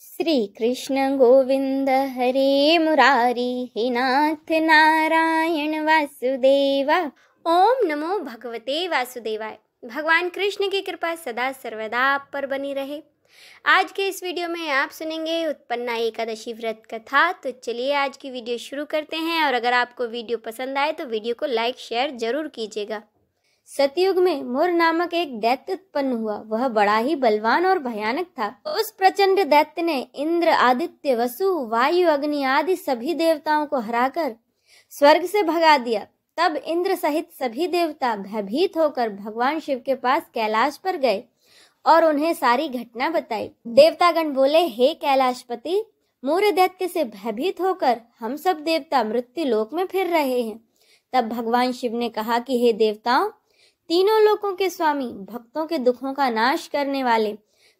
श्री कृष्ण गोविंद हरे मुरारी हे नाथ नारायण वासुदेव। ओम नमो भगवते वासुदेवाय। भगवान कृष्ण की कृपा सदा सर्वदा आप पर बनी रहे। आज के इस वीडियो में आप सुनेंगे उत्पन्ना एकादशी व्रत कथा। तो चलिए आज की वीडियो शुरू करते हैं, और अगर आपको वीडियो पसंद आए तो वीडियो को लाइक शेयर जरूर कीजिएगा। सतयुग में मुर नामक एक दैत्य उत्पन्न हुआ। वह बड़ा ही बलवान और भयानक था। उस प्रचंड दैत्य ने इंद्र, आदित्य, वसु, वायु, अग्नि आदि सभी देवताओं को हराकर स्वर्ग से भगा दिया। तब इंद्र सहित सभी देवता भयभीत होकर भगवान शिव के पास कैलाश पर गए और उन्हें सारी घटना बताई। देवतागण बोले, हे कैलाशपति, मूर दैत्य से भयभीत होकर हम सब देवता मृत्यु लोक में फिर रहे हैं। तब भगवान शिव ने कहा कि हे देवताओं, तीनों लोकों के स्वामी, भक्तों के दुखों का नाश करने वाले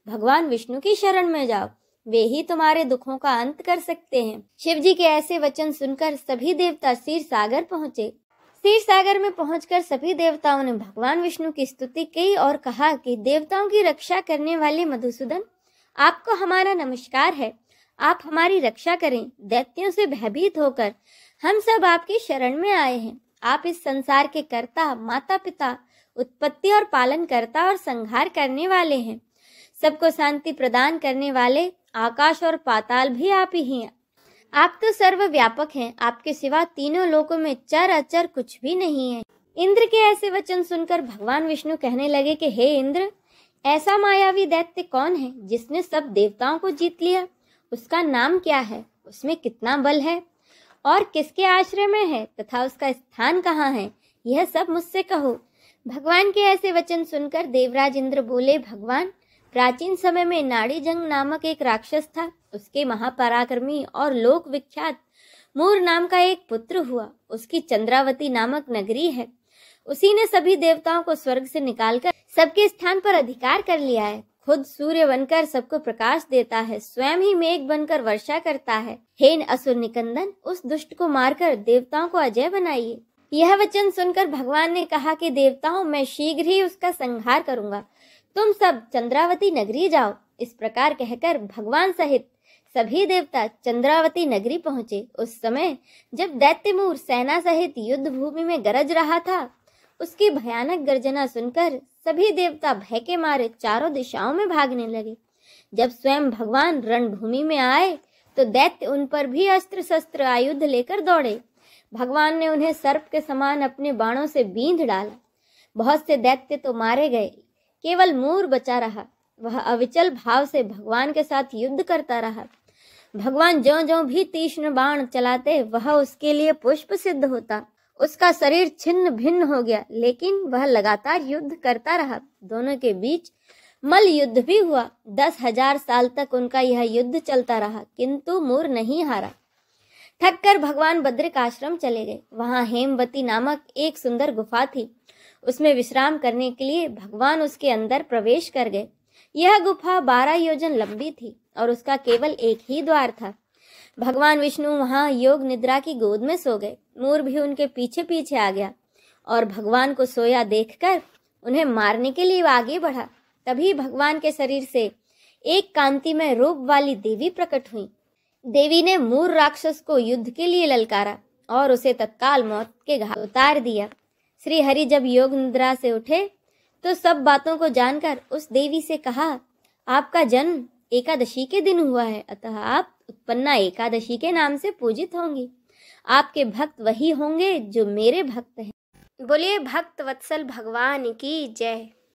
भगवान विष्णु की शरण में जाओ। वे ही तुम्हारे दुखों का अंत कर सकते हैं। शिव जी के ऐसे वचन सुनकर सभी देवता क्षीर सागर पहुंचे। क्षीर सागर में पहुंचकर सभी देवताओं ने भगवान विष्णु की स्तुति की और कहा कि देवताओं की रक्षा करने वाले मधुसूदन, आपको हमारा नमस्कार है। आप हमारी रक्षा करें। दैत्यों से भयभीत होकर हम सब आपकी शरण में आए हैं। आप इस संसार के कर्ता, माता पिता, उत्पत्ति और पालन करता और संहार करने वाले हैं। सबको शांति प्रदान करने वाले आकाश और पाताल भी आप ही हैं। आप तो सर्वव्यापक हैं। आपके सिवा तीनों लोकों में चर अचर कुछ भी नहीं है। इंद्र के ऐसे वचन सुनकर भगवान विष्णु कहने लगे कि हे इंद्र, ऐसा मायावी दैत्य कौन है जिसने सब देवताओं को जीत लिया? उसका नाम क्या है? उसमें कितना बल है और किसके आश्रय में है तथा उसका स्थान कहाँ है? यह सब मुझसे कहो। भगवान के ऐसे वचन सुनकर देवराज इंद्र बोले, भगवान, प्राचीन समय में नाड़ीजंग नामक एक राक्षस था। उसके महापराक्रमी और लोक विख्यात मूर नाम का एक पुत्र हुआ। उसकी चंद्रावती नामक नगरी है। उसी ने सभी देवताओं को स्वर्ग से निकालकर सबके स्थान पर अधिकार कर लिया है। खुद सूर्य बनकर सबको प्रकाश देता है, स्वयं ही मेघ बनकर वर्षा करता है। हे असुर निकंदन, उस दुष्ट को मारकर देवताओं को अजय बनाइए। यह वचन सुनकर भगवान ने कहा कि देवताओं, मैं शीघ्र ही उसका संहार करूंगा। तुम सब चंद्रावती नगरी जाओ। इस प्रकार कहकर भगवान सहित सभी देवता चंद्रावती नगरी पहुंचे। उस समय जब दैत्य मूर सेना सहित युद्ध भूमि में गरज रहा था, उसकी भयानक गर्जना सुनकर सभी देवता भय के मारे चारों दिशाओं में भागने लगे। जब स्वयं भगवान रणभूमि में आए तो दैत्य उन पर भी अस्त्र शस्त्र आयुध लेकर दौड़े। भगवान ने उन्हें सर्प के समान अपने बाणों से बींध डाला। बहुत से दैत्य तो मारे गए, केवल मूर बचा रहा। वह अविचल भाव से भगवान के साथ युद्ध करता रहा। भगवान ज्यों-ज्यों भी तीक्ष्ण बाण चलाते, वह उसके लिए पुष्प सिद्ध होता। उसका शरीर छिन्न भिन्न हो गया, लेकिन वह लगातार युद्ध करता रहा। दोनों के बीच मल युद्ध भी हुआ। 10,000 साल तक उनका यह युद्ध चलता रहा, किंतु मूर नहीं हारा। थक कर भगवान बद्रिक आश्रम चले गए। वहां हेमवती नामक एक सुंदर गुफा थी। उसमें विश्राम करने के लिए भगवान उसके अंदर प्रवेश कर गए। यह गुफा 12 योजन लंबी थी और उसका केवल एक ही द्वार था। भगवान विष्णु वहां योग निद्रा की गोद में सो गए। मूर भी उनके पीछे पीछे आ गया और भगवान को सोया देखकर उन्हें मारने के लिए आगे बढ़ा। तभी भगवान के शरीर से एक कांतिमय रूप वाली देवी प्रकट हुई। देवी ने मूर राक्षस को युद्ध के लिए ललकारा और उसे तत्काल मौत के घाट उतार दिया। श्री हरि जब योग निद्रा से उठे तो सब बातों को जानकर उस देवी से कहा, आपका जन्म एकादशी के दिन हुआ है, अतः आप उत्पन्ना एकादशी के नाम से पूजित होंगी। आपके भक्त वही होंगे जो मेरे भक्त हैं। बोलिए भक्त वत्सल भगवान की जय।